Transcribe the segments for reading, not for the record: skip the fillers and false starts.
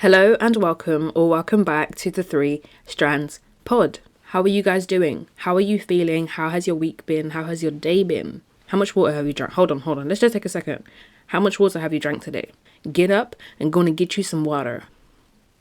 Hello and welcome or welcome back to the Three Strands Pod. How are you guys doing? How are you feeling? How has your week been? How has your day been? How much water have you drank? Hold on. Let's just take a second. How much water have you drank today? Get up and gonna get you some water.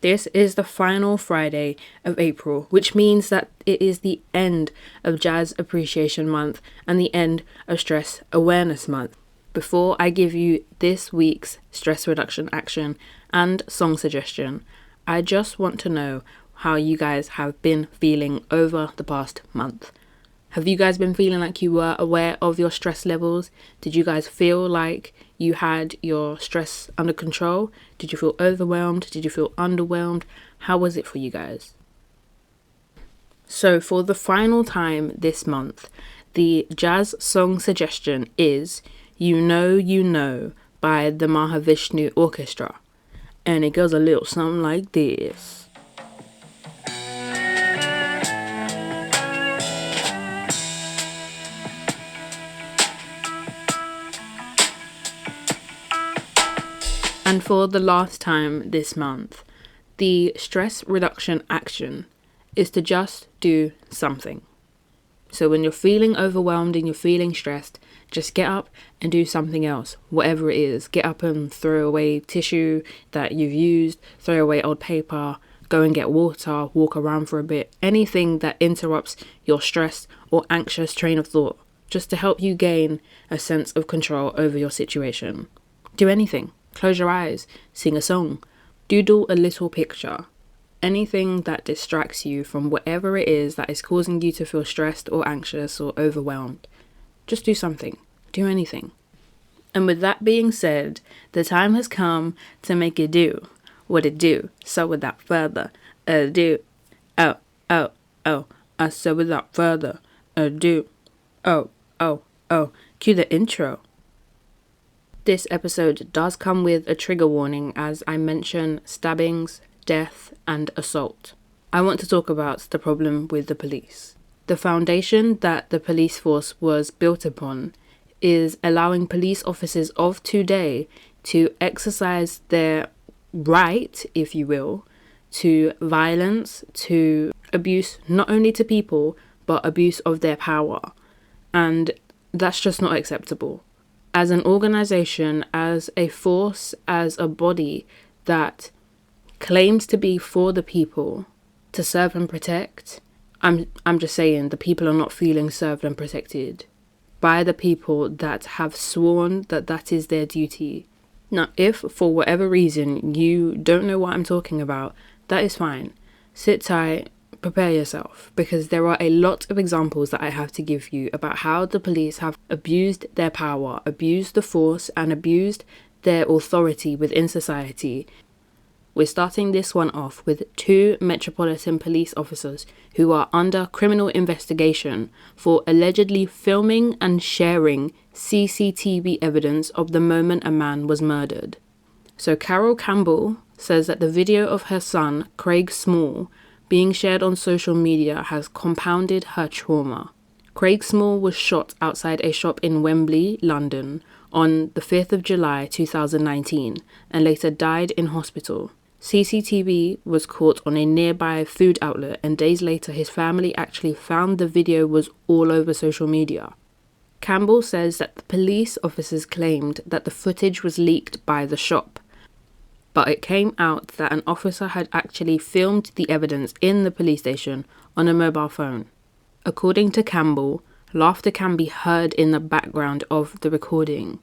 This is the final Friday of April, which means that it is the end of Jazz Appreciation Month and the end of Stress Awareness Month. Before I give you this week's stress reduction action and song suggestion, I just want to know how you guys have been feeling over the past month. Have you guys been feeling like you were aware of your stress levels? Did you guys feel like you had your stress under control? Did you feel overwhelmed? Did you feel underwhelmed? How was it for you guys? So for the final time this month, the jazz song suggestion is You Know by the Mahavishnu Orchestra. And it goes a little something like this. And for the last time this month, the stress reduction action is to just do something. So when you're feeling overwhelmed and you're feeling stressed, just get up and do something else, whatever it is. Get up and throw away tissue that you've used, throw away old paper, go and get water, walk around for a bit. Anything that interrupts your stress or anxious train of thought, just to help you gain a sense of control over your situation. Do anything. Close your eyes, sing a song, doodle a little picture. Anything that distracts you from whatever it is that is causing you to feel stressed or anxious or overwhelmed. Just do something. Do anything. And with that being said, the time has come to make it do what it do. So without further ado, so without further ado, cue the intro. This episode does come with a trigger warning as I mention stabbings, death, and assault. I want to talk about the problem with the police. The foundation that the police force was built upon is allowing police officers of today to exercise their right, if you will, to violence, to abuse, not only to people, but abuse of their power. And that's just not acceptable. As an organization, as a force, as a body that claims to be for the people, to serve and protect, I'm just saying the people are not feeling served and protected by the people that have sworn that that is their duty. Now, if for whatever reason you don't know what I'm talking about, that is fine. Sit tight, prepare yourself, because there are a lot of examples that I have to give you about how the police have abused their power, abused the force, and abused their authority within society. We're starting this one off with 2 Metropolitan Police officers who are under criminal investigation for allegedly filming and sharing CCTV evidence of the moment a man was murdered. So Carol Campbell says that the video of her son, Craig Small, being shared on social media has compounded her trauma. Craig Small was shot outside a shop in Wembley, London, on the 5th of July 2019 and later died in hospital. CCTV was caught on a nearby food outlet, and days later his family actually found the video was all over social media. Campbell says that the police officers claimed that the footage was leaked by the shop, but it came out that an officer had actually filmed the evidence in the police station on a mobile phone. According to Campbell, laughter can be heard in the background of the recording.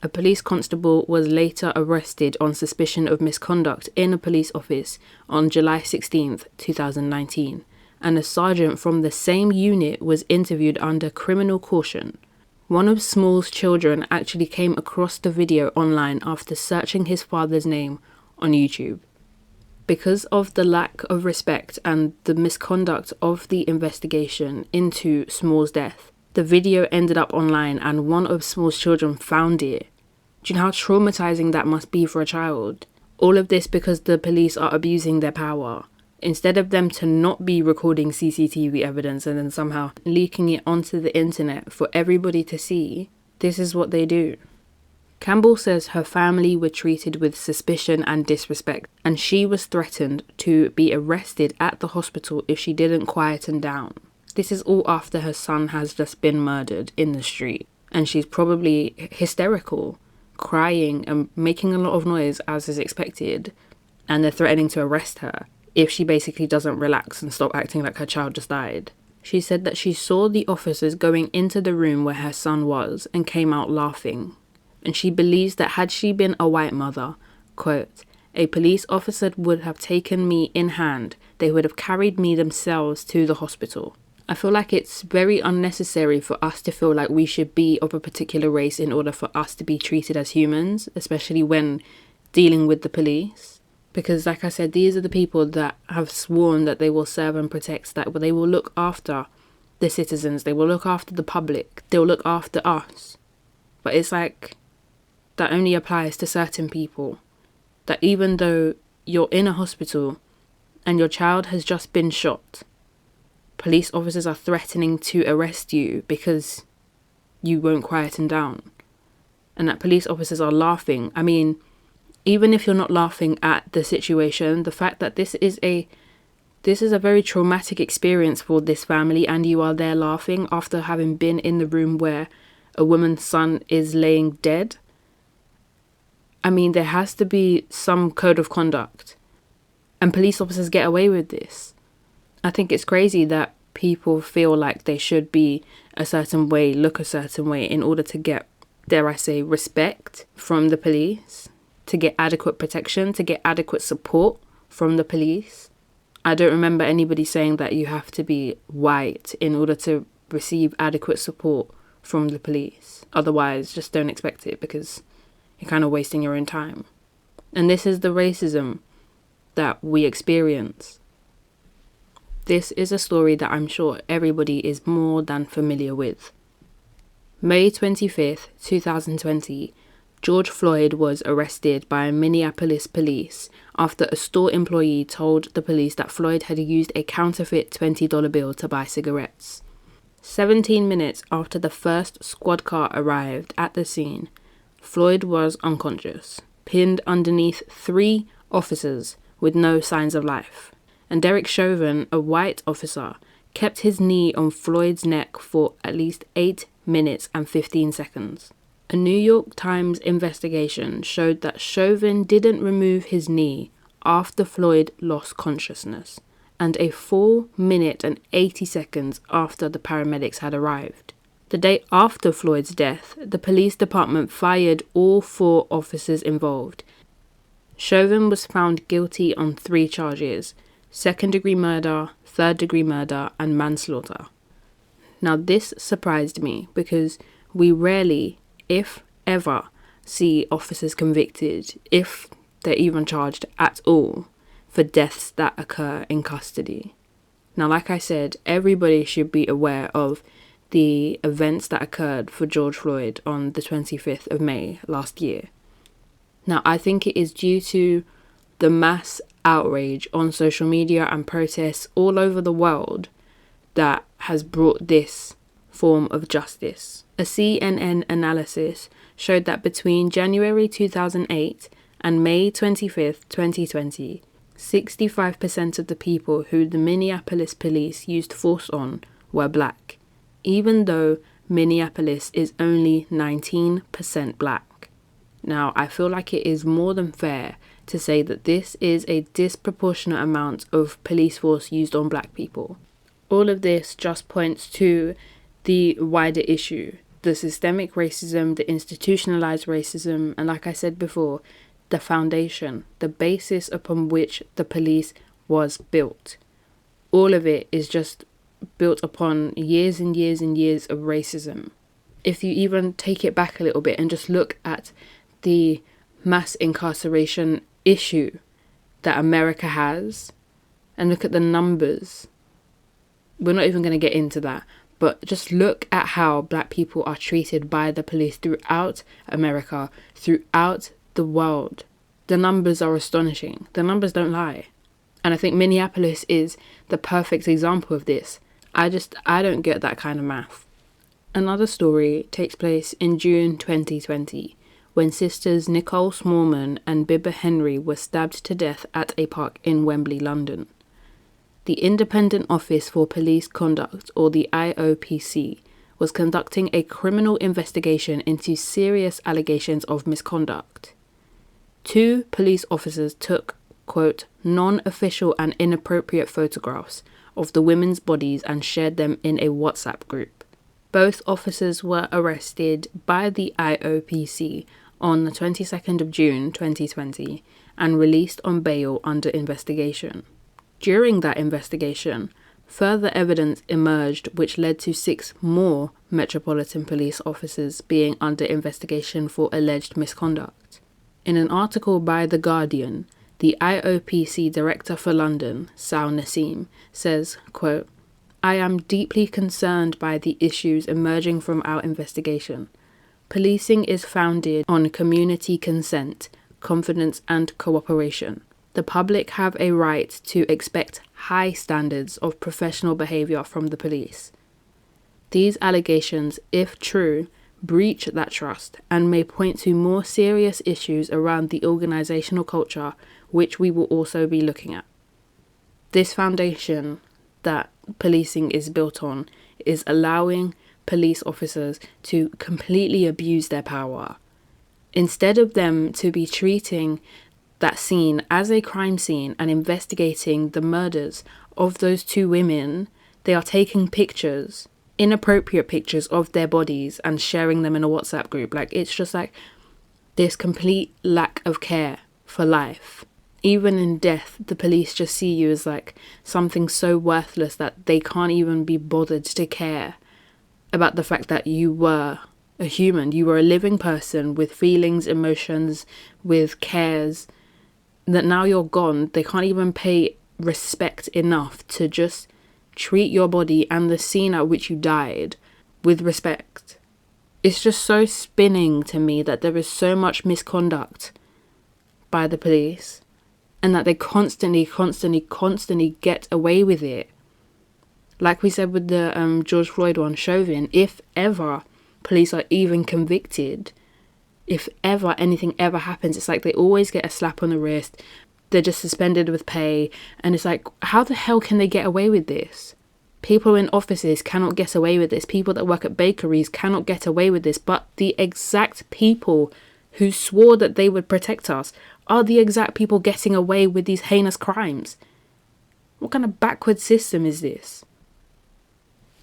A police constable was later arrested on suspicion of misconduct in a police office on July 16th, 2019, and a sergeant from the same unit was interviewed under criminal caution. One of Small's children actually came across the video online after searching his father's name on YouTube. Because of the lack of respect and the misconduct of the investigation into Small's death, the video ended up online and one of Small's children found it. Do you know how traumatizing that must be for a child? All of this because the police are abusing their power. Instead of them to not be recording CCTV evidence and then somehow leaking it onto the internet for everybody to see, this is what they do. Campbell says her family were treated with suspicion and disrespect, and she was threatened to be arrested at the hospital if she didn't quieten down. This is all after her son has just been murdered in the street, and she's probably hysterical, crying and making a lot of noise as is expected, and they're threatening to arrest her if she basically doesn't relax and stop acting like her child just died. She said that she saw the officers going into the room where her son was and came out laughing. And she believes that had she been a white mother, quote, a police officer would have taken me in hand. They would have carried me themselves to the hospital. I feel like it's very unnecessary for us to feel like we should be of a particular race in order for us to be treated as humans, especially when dealing with the police. Because like I said, these are the people that have sworn that they will serve and protect, that they will look after the citizens, they will look after the public, they'll look after us. But it's like, that only applies to certain people. That even though you're in a hospital and your child has just been shot, police officers are threatening to arrest you because you won't quieten down. And that police officers are laughing. I mean, even if you're not laughing at the situation, the fact that this is a very traumatic experience for this family, and you are there laughing after having been in the room where a woman's son is laying dead. I mean, there has to be some code of conduct, and police officers get away with this. I think it's crazy that people feel like they should be a certain way, look a certain way in order to get, dare I say, respect from the police, to get adequate protection, to get adequate support from the police. I don't remember anybody saying that you have to be white in order to receive adequate support from the police. Otherwise, just don't expect it, because you're kind of wasting your own time. And this is the racism that we experience. This is a story that I'm sure everybody is more than familiar with. May 25th, 2020, George Floyd was arrested by Minneapolis police after a store employee told the police that Floyd had used a counterfeit $20 bill to buy cigarettes. 17 minutes after the first squad car arrived at the scene, Floyd was unconscious, pinned underneath 3 officers with no signs of life. And Derek Chauvin, a white officer, kept his knee on Floyd's neck for at least 8 minutes and 15 seconds. A New York Times investigation showed that Chauvin didn't remove his knee after Floyd lost consciousness, and a 4 minute and 80 seconds after the paramedics had arrived. The day after Floyd's death, the police department fired all 4 officers involved. Chauvin was found guilty on 3 charges: second-degree murder, third-degree murder, and manslaughter. Now this surprised me because we rarely, if ever, see officers convicted, if they're even charged at all, for deaths that occur in custody. Now, like I said, everybody should be aware of the events that occurred for George Floyd on the 25th of May last year. Now, I think it is due to the mass outrage on social media and protests all over the world that has brought this form of justice. A CNN analysis showed that between January 2008 and May 25th, 2020, 65% of the people who the Minneapolis police used force on were black, even though Minneapolis is only 19% black. Now, I feel like it is more than fair to say that this is a disproportionate amount of police force used on black people. All of this just points to the wider issue, the systemic racism, the institutionalized racism, and like I said before, the foundation, the basis upon which the police was built. All of it is just built upon years and years and years of racism. If you even take it back a little bit and just look at the mass incarceration issue that America has, and look at the numbers, we're not even going to get into that, but just look at how black people are treated by the police throughout America, throughout the world. The numbers are astonishing. The numbers don't lie. And I think Minneapolis is the perfect example of this. I don't get that kind of math. Another story takes place in June 2020, when sisters Nicole Smallman and Bibba Henry were stabbed to death at a park in Wembley, London. The Independent Office for Police Conduct, or the IOPC, was conducting a criminal investigation into serious allegations of misconduct. 2 police officers took, quote, non-official and inappropriate photographs of the women's bodies and shared them in a WhatsApp group. Both officers were arrested by the IOPC on the 22nd of June 2020 and released on bail under investigation. During that investigation, further evidence emerged which led to 6 more Metropolitan Police officers being under investigation for alleged misconduct. In an article by The Guardian, the IOPC Director for London, Sal Nassim, says, quote, "I am deeply concerned by the issues emerging from our investigation. Policing is founded on community consent, confidence and cooperation. The public have a right to expect high standards of professional behaviour from the police. These allegations, if true, breach that trust and may point to more serious issues around the organisational culture, which we will also be looking at." This foundation that policing is built on is allowing police officers to completely abuse their power. Instead of them to be treating that scene as a crime scene and investigating the murders of those 2 women, they are taking pictures, inappropriate pictures of their bodies and sharing them in a WhatsApp group. Like, it's just like this complete lack of care for life. Even in death, the police just see you as like something so worthless that they can't even be bothered to care about the fact that you were a human. You were a living person with feelings, emotions, with cares, that now you're gone. They can't even pay respect enough to just treat your body and the scene at which you died with respect. It's just so spinning to me that there is so much misconduct by the police and that they constantly get away with it. Like we said with the George Floyd one, Chauvin, if ever police are even convicted, if ever anything ever happens, it's like they always get a slap on the wrist. They're just suspended with pay. And it's like, how the hell can they get away with this? People in offices cannot get away with this. People that work at bakeries cannot get away with this. But the exact people who swore that they would protect us are the exact people getting away with these heinous crimes. What kind of backward system is this?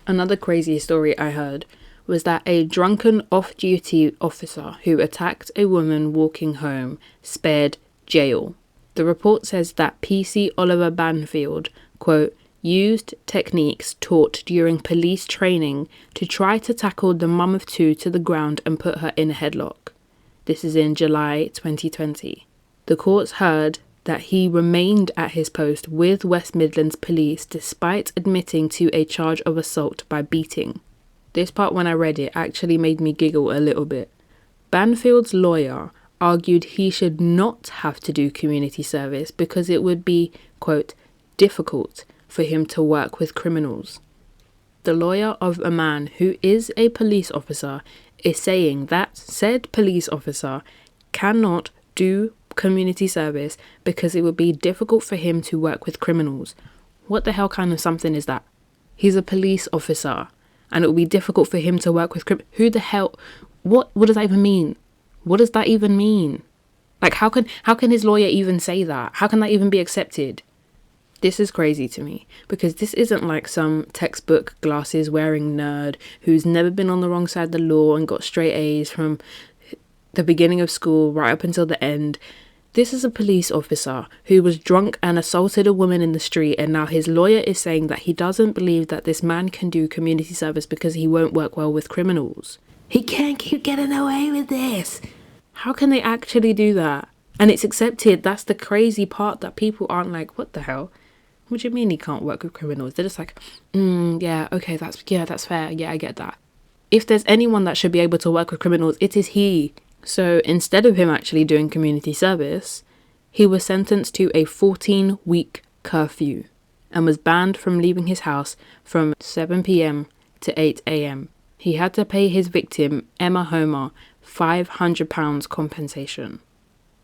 Another crazy story I heard was that a drunken off-duty officer who attacked a woman walking home spared jail. The report says that PC Oliver Banfield, quote, used techniques taught during police training to try to tackle the mum of 2 to the ground and put her in a headlock. This is in July 2020. The courts heard that he remained at his post with West Midlands Police despite admitting to a charge of assault by beating. This part, when I read it, actually made me giggle a little bit. Banfield's lawyer argued he should not have to do community service because it would be, quote, difficult for him to work with criminals. The lawyer of a man who is a police officer is saying that said police officer cannot do community service because it would be difficult for him to work with criminals. What the hell kind of something is that? He's a police officer and it will be difficult for him to work with criminals. Who the hell? What does that even mean? What does that even mean? Like, how can his lawyer even say that? How can that even be accepted? This is crazy to me because this isn't like some textbook glasses wearing nerd who's never been on the wrong side of the law and got straight A's from the beginning of school right up until the end. This is a police officer who was drunk and assaulted a woman in the street, and now his lawyer is saying that he doesn't believe that this man can do community service because he won't work well with criminals. He can't keep getting away with this. How can they actually do that? And it's accepted. That's the crazy part, that people aren't like, what the hell? What do you mean he can't work with criminals? They're just like, yeah, okay, that's fair. Yeah, I get that. If there's anyone that should be able to work with criminals, it is he. So instead of him actually doing community service, he was sentenced to a 14-week curfew and was banned from leaving his house from 7 p.m. to 8 a.m. He had to pay his victim, Emma Homer, £500 compensation.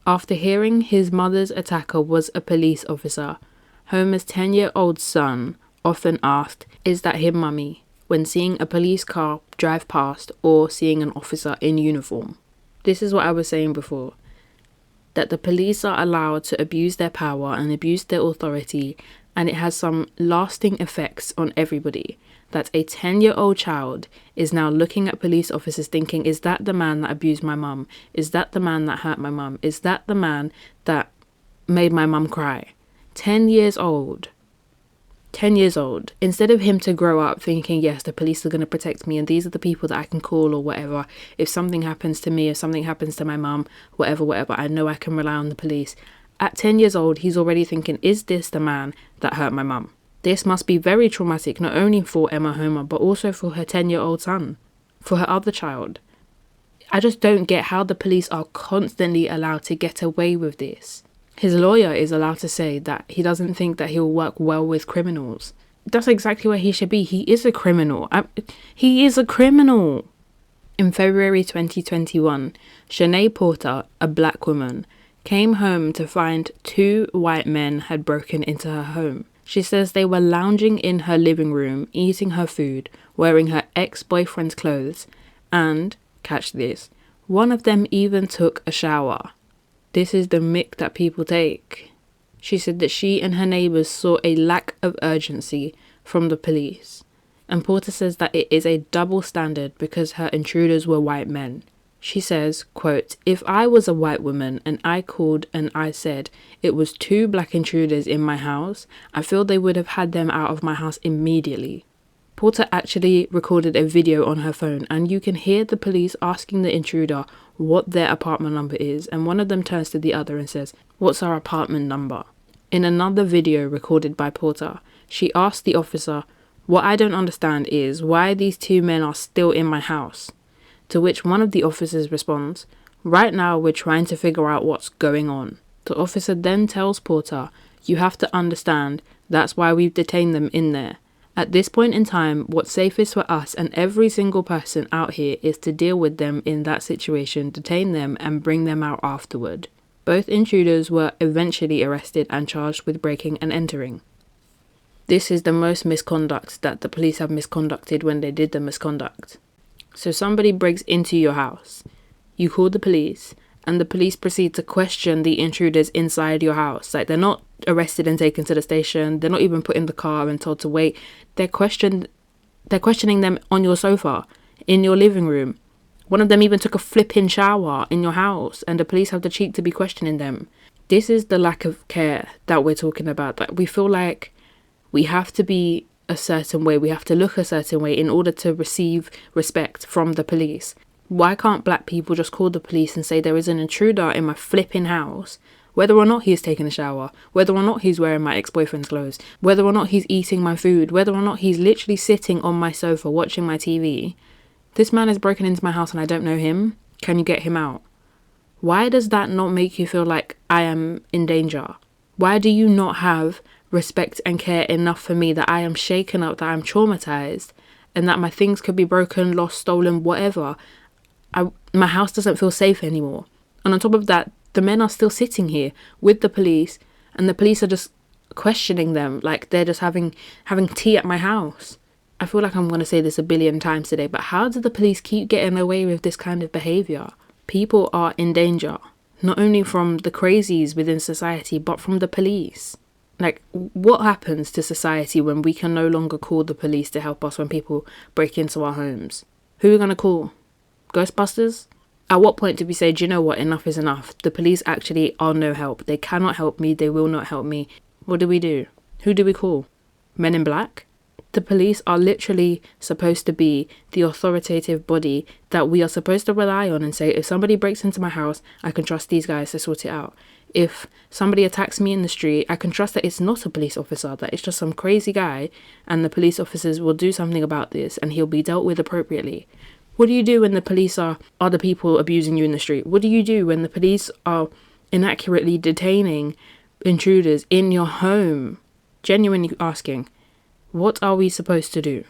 After hearing his mother's attacker was a police officer, Homer's 10-year-old son often asked, "Is that him, mummy?" when seeing a police car drive past or seeing an officer in uniform. This is what I was saying before, that the police are allowed to abuse their power and abuse their authority, and it has some lasting effects on everybody. That a 10-year-old child is now looking at police officers thinking, is that the man that abused my mum? Is that the man that hurt my mum? Is that the man that made my mum cry? 10 years old. 10 years old. Instead of him to grow up thinking, yes, the police are going to protect me and these are the people that I can call or whatever. If something happens to me, if something happens to my mum, whatever, I know I can rely on the police. At 10 years old, he's already thinking, is this the man that hurt my mum? This must be very traumatic, not only for Emma Homer, but also for her 10-year-old son, for her other child. I just don't get how the police are constantly allowed to get away with this. His lawyer is allowed to say that he doesn't think that he'll work well with criminals. That's exactly where he should be. He is a criminal. He is a criminal. In February 2021, Shanae Porter, a black woman, came home to find 2 white men had broken into her home. She says they were lounging in her living room, eating her food, wearing her ex-boyfriend's clothes, and, catch this, one of them even took a shower. This is the mick that people take. She said that she and her neighbours saw a lack of urgency from the police. And Porter says that it is a double standard because her intruders were white men. She says, quote, "If I was a white woman and I called and I said it was 2 black intruders in my house, I feel they would have had them out of my house immediately." Porter actually recorded a video on her phone and you can hear the police asking the intruder what their apartment number is, and one of them turns to the other and says, "What's our apartment number?" In another video recorded by Porter, she asked the officer, "What I don't understand is why these 2 men are still in my house." To which one of the officers responds, "Right now we're trying to figure out what's going on." The officer then tells Porter, "You have to understand, that's why we've detained them in there. At this point in time, what's safest for us and every single person out here is to deal with them in that situation, detain them and bring them out afterward." Both intruders were eventually arrested and charged with breaking and entering. This is the most misconduct that the police have misconducted when they did the misconduct. So somebody breaks into your house, you call the police, and the police proceed to question the intruders inside your house. Like, they're not arrested and taken to the station, they're not even put in the car and told to wait. They're questioning them on your sofa, in your living room. One of them even took a flipping shower in your house, and the police have the cheek to be questioning them. This is the lack of care that we're talking about. That we feel like we have to be a certain way, we have to look a certain way in order to receive respect from the police. Why can't black people just call the police and say there is an intruder in my flipping house, whether or not he's taking a shower, whether or not he's wearing my ex-boyfriend's clothes, whether or not he's eating my food, whether or not he's literally sitting on my sofa watching my TV. This man has broken into my house and I don't know him. Can you get him out? Why does that not make you feel like I am in danger? Why do you not have respect and care enough for me that I am shaken up, that I'm traumatized, and that my things could be broken, lost, stolen, whatever? My house doesn't feel safe anymore. And on top of that, the men are still sitting here with the police, and the police are just questioning them like they're just having tea at my house. I feel like I'm going to say this a billion times today, but how do the police keep getting away with this kind of behavior? People are in danger, not only from the crazies within society, but from the police. Like, what happens to society when we can no longer call the police to help us when people break into our homes? Who are we going to call? Ghostbusters? At what point do we say, do you know what, enough is enough? The police actually are no help. They cannot help me. They will not help me. What do we do? Who do we call? Men in Black? The police are literally supposed to be the authoritative body that we are supposed to rely on and say, if somebody breaks into my house, I can trust these guys to sort it out. If somebody attacks me in the street, I can trust that it's not a police officer, that it's just some crazy guy, and the police officers will do something about this and he'll be dealt with appropriately. What do you do when the police are the people abusing you in the street? What do you do when the police are inaccurately detaining intruders in your home? Genuinely asking, what are we supposed to do?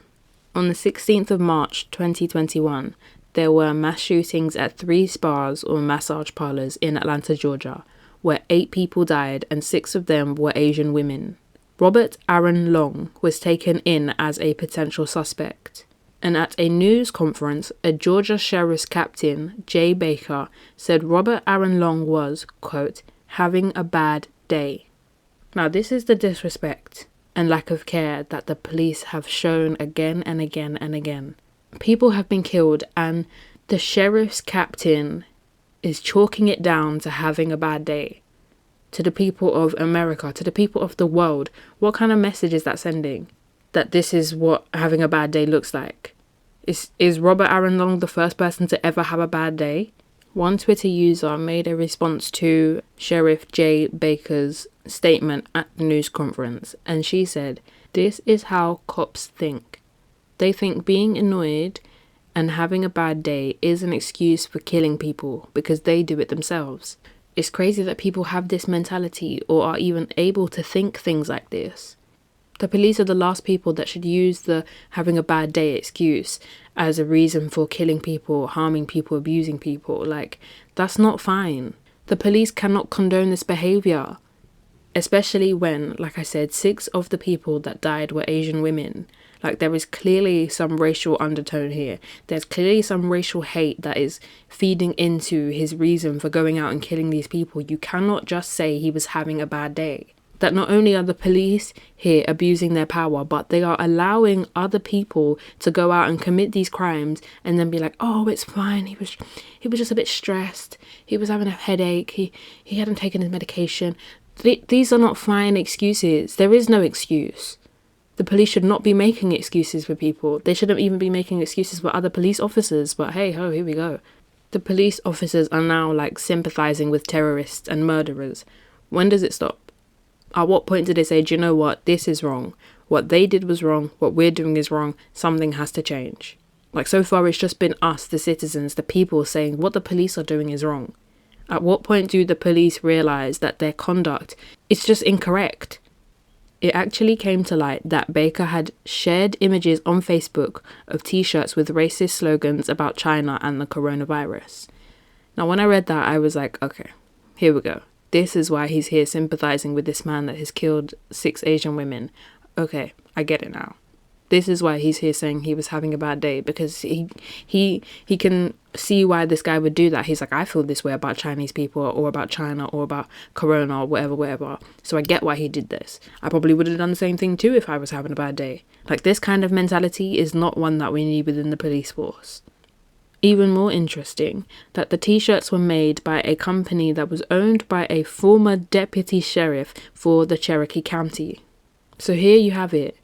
On the 16th of March 2021, there were mass shootings at 3 spas or massage parlors in Atlanta, Georgia, where 8 people died and 6 of them were Asian women. Robert Aaron Long was taken in as a potential suspect. And at a news conference, a Georgia Sheriff's Captain, Jay Baker, said Robert Aaron Long was, quote, having a bad day. Now, this is the disrespect and lack of care that the police have shown again and again and again. People have been killed and the sheriff's captain is chalking it down to having a bad day. To the people of America, to the people of the world, what kind of message is that sending? That this is what having a bad day looks like? Is Robert Aaron Long the first person to ever have a bad day? One Twitter user made a response to Sheriff Jay Baker's statement at the news conference, and she said, "This is how cops think. They think being annoyed and having a bad day is an excuse for killing people because they do it themselves." It's crazy that people have this mentality or are even able to think things like this. The police are the last people that should use the having a bad day excuse as a reason for killing people, harming people, abusing people. Like, that's not fine. The police cannot condone this behavior, especially when, like I said, 6 of the people that died were Asian women. Like, there is clearly some racial undertone here. There's clearly some racial hate that is feeding into his reason for going out and killing these people. You cannot just say he was having a bad day. That not only are the police here abusing their power, but they are allowing other people to go out and commit these crimes and then be like, oh, it's fine. He was just a bit stressed. He was having a headache. He hadn't taken his medication. These are not fine excuses. There is no excuse. The police should not be making excuses for people. They shouldn't even be making excuses for other police officers. But hey ho, here we go. The police officers are now like sympathizing with terrorists and murderers. When does it stop? At what point do they say, do you know what, this is wrong. What they did was wrong. What we're doing is wrong. Something has to change. Like, so far it's just been us, the citizens, the people, saying what the police are doing is wrong. At what point do the police realize that their conduct is just incorrect? It actually came to light that Baker had shared images on Facebook of t-shirts with racist slogans about China and the coronavirus. Now, when I read that, I was like, okay, here we go. This is why he's here sympathizing with this man that has killed 6 Asian women. Okay, I get it now. This is why he's here saying he was having a bad day, because he can see why this guy would do that. He's like, I feel this way about Chinese people or about China or about Corona or whatever. So I get why he did this. I probably would have done the same thing too if I was having a bad day. Like, this kind of mentality is not one that we need within the police force. Even more interesting, that the t-shirts were made by a company that was owned by a former deputy sheriff for the Cherokee County. So here you have it.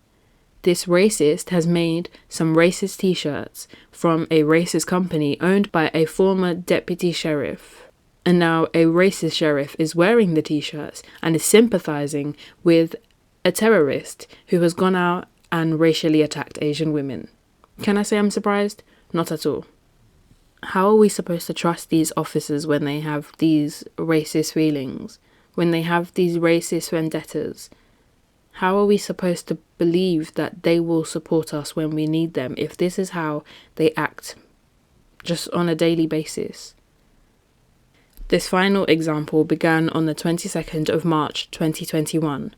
This racist has made some racist t-shirts from a racist company owned by a former deputy sheriff. And now a racist sheriff is wearing the t-shirts and is sympathizing with a terrorist who has gone out and racially attacked Asian women. Can I say I'm surprised? Not at all. How are we supposed to trust these officers when they have these racist feelings, when they have these racist vendettas? How are we supposed to believe that they will support us when we need them if this is how they act just on a daily basis? This final example began on the 22nd of March 2021,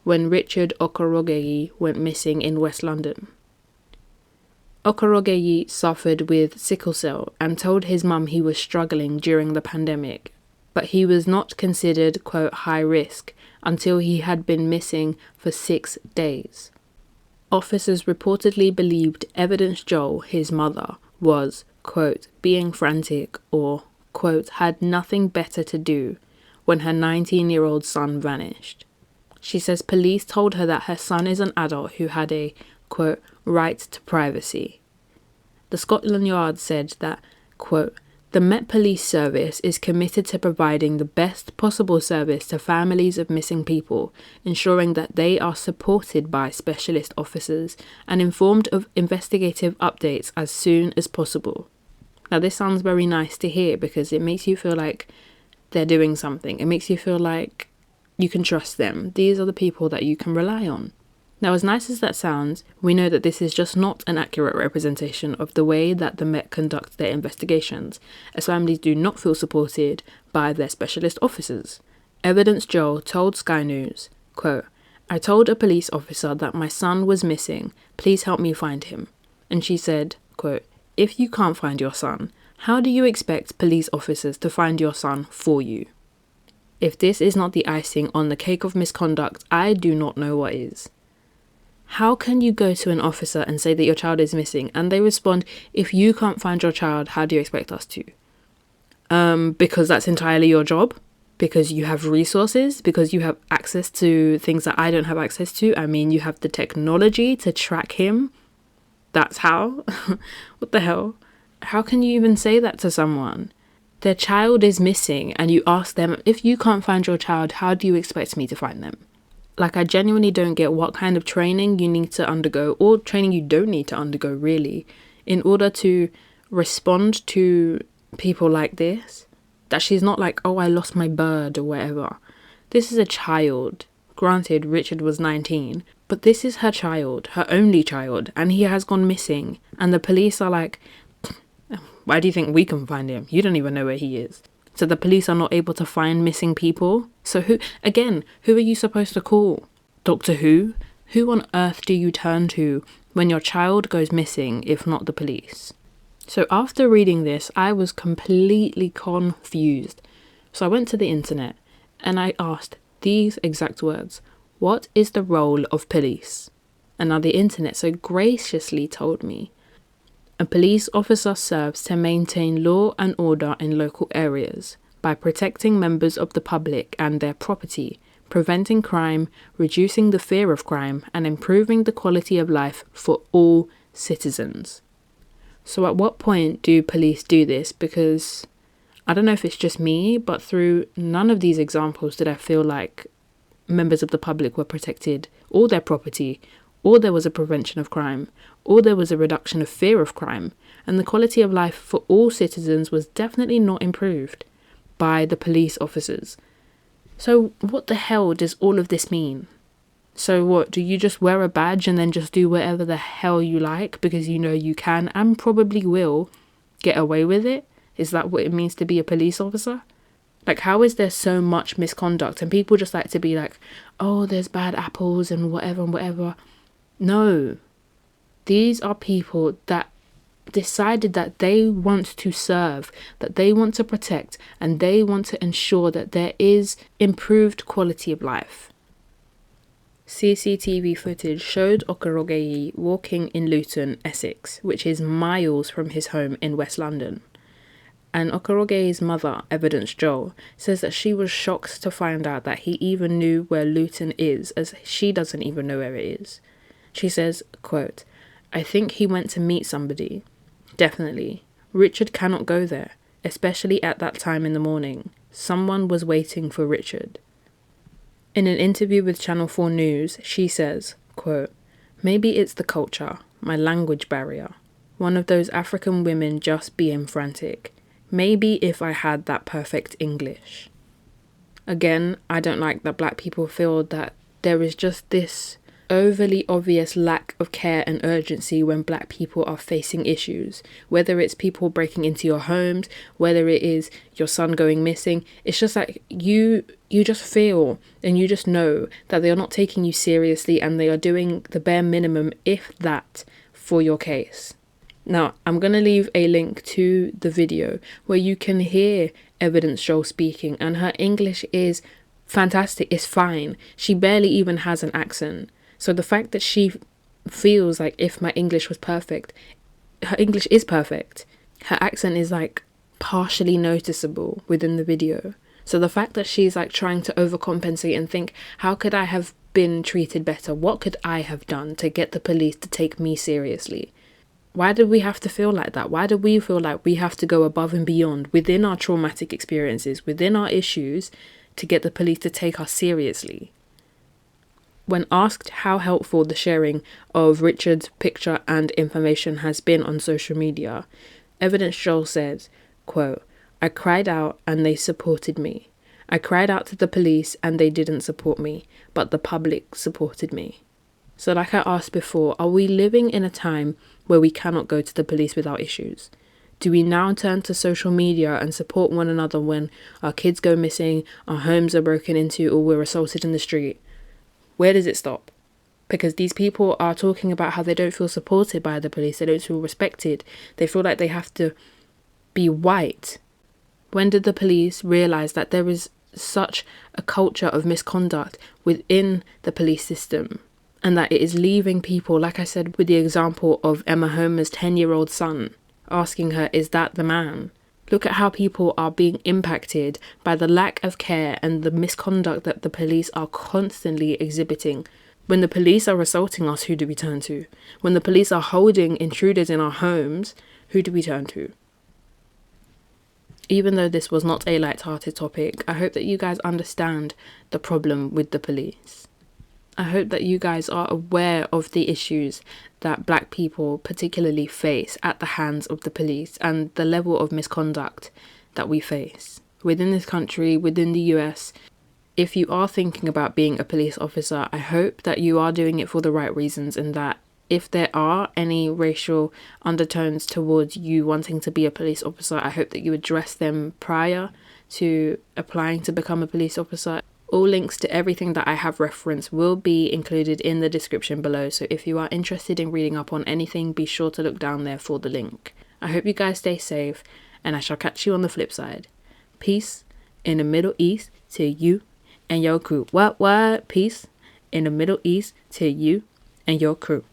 when Richard Okorogeyi went missing in West London. Okorogeyi suffered with sickle cell and told his mum he was struggling during the pandemic, but he was not considered, quote, high risk until he had been missing for 6 days. Officers reportedly believed Evidence Joel, his mother, was, quote, being frantic or, quote, had nothing better to do when her 19-year-old son vanished. She says police told her that her son is an adult who had a, quote, right to privacy. The Scotland Yard said that, quote, the Met Police Service is committed to providing the best possible service to families of missing people, ensuring that they are supported by specialist officers and informed of investigative updates as soon as possible. Now, this sounds very nice to hear because it makes you feel like they're doing something. It makes you feel like you can trust them. These are the people that you can rely on. Now, as nice as that sounds, we know that this is just not an accurate representation of the way that the Met conduct their investigations, as families do not feel supported by their specialist officers. Evidence Joel told Sky News, quote, "I told a police officer that my son was missing, please help me find him." And she said, quote, "If you can't find your son, how do you expect police officers to find your son for you?" If this is not the icing on the cake of misconduct, I do not know what is. How can you go to an officer and say that your child is missing and they respond, "If you can't find your child, how do you expect us to?" Because that's entirely your job? Because you have resources? Because you have access to things that I don't have access to? I mean, you have the technology to track him? That's how? What the hell? How can you even say that to someone? Their child is missing and you ask them, "If you can't find your child, how do you expect me to find them?" Like, I genuinely don't get what kind of training you need to undergo, or training you don't need to undergo, really, in order to respond to people like this. That she's not like, "Oh, I lost my bird," or whatever. This is a child. Granted, Richard was 19, but this is her child, her only child, and he has gone missing. And the police are like, "Why do you think we can find him? You don't even know where he is." So the police are not able to find missing people. So who are you supposed to call? Doctor Who? Who on earth do you turn to when your child goes missing, if not the police? So after reading this, I was completely confused. So I went to the internet and I asked these exact words: what is the role of police? And now the internet so graciously told me, a police officer serves to maintain law and order in local areas by protecting members of the public and their property, preventing crime, reducing the fear of crime, and improving the quality of life for all citizens. So at what point do police do this? Because I don't know if it's just me, but through none of these examples did I feel like members of the public were protected, or their property, or there was a prevention of crime, or there was a reduction of fear of crime, and the quality of life for all citizens was definitely not improved by the police officers. So what the hell does all of this mean? So what, do you just wear a badge and then just do whatever the hell you like because you know you can and probably will get away with it? Is that what it means to be a police officer? Like, how is there so much misconduct and people just like to be like, "Oh, there's bad apples and whatever and whatever." No, these are people that decided that they want to serve, that they want to protect, and they want to ensure that there is improved quality of life. CCTV footage showed Okorogeyi walking in Luton, Essex, which is miles from his home in West London. And Okorogeyi's mother, Evidence Joel, says that she was shocked to find out that he even knew where Luton is, as she doesn't even know where it is. She says, quote, "I think he went to meet somebody. Definitely. Richard cannot go there, especially at that time in the morning. Someone was waiting for Richard." In an interview with Channel 4 News, she says, quote, "Maybe it's the culture, my language barrier. One of those African women just being frantic. Maybe if I had that perfect English." Again, I don't like that black people feel that there is just this overly obvious lack of care and urgency when black people are facing issues, whether it's people breaking into your homes, whether it is your son going missing. It's just like you just feel and you just know that they are not taking you seriously and they are doing the bare minimum, if that, for your case. Now, I'm going to leave a link to the video where you can hear Evidence Joel speaking, and her English is fantastic. It's fine. She barely even has an accent. So the fact that she feels like if my English was perfect, her English is perfect. Her accent is like partially noticeable within the video. So the fact that she's like trying to overcompensate and think, how could I have been treated better? What could I have done to get the police to take me seriously? Why do we have to feel like that? Why do we feel like we have to go above and beyond within our traumatic experiences, within our issues, to get the police to take us seriously? When asked how helpful the sharing of Richard's picture and information has been on social media, Evidence Joel says, quote, "I cried out and they supported me. I cried out to the police and they didn't support me, but the public supported me." So like I asked before, are we living in a time where we cannot go to the police without issues? Do we now turn to social media and support one another when our kids go missing, our homes are broken into, or we're assaulted in the street? Where does it stop? Because these people are talking about how they don't feel supported by the police, they don't feel respected, they feel like they have to be white. When did the police realise that there is such a culture of misconduct within the police system, and that it is leaving people, like I said with the example of Emma Homer's 10-year-old son, asking her, is that the man? Look at how people are being impacted by the lack of care and the misconduct that the police are constantly exhibiting. When the police are assaulting us, who do we turn to? When the police are holding intruders in our homes, who do we turn to? Even though this was not a light-hearted topic, I hope that you guys understand the problem with the police. I hope that you guys are aware of the issues that black people particularly face at the hands of the police and the level of misconduct that we face within this country, within the US. If you are thinking about being a police officer, I hope that you are doing it for the right reasons, and that if there are any racial undertones towards you wanting to be a police officer, I hope that you address them prior to applying to become a police officer. All links to everything that I have referenced will be included in the description below, so if you are interested in reading up on anything, be sure to look down there for the link. I hope you guys stay safe, and I shall catch you on the flip side. Peace in the Middle East to you and your crew. What? Peace in the Middle East to you and your crew.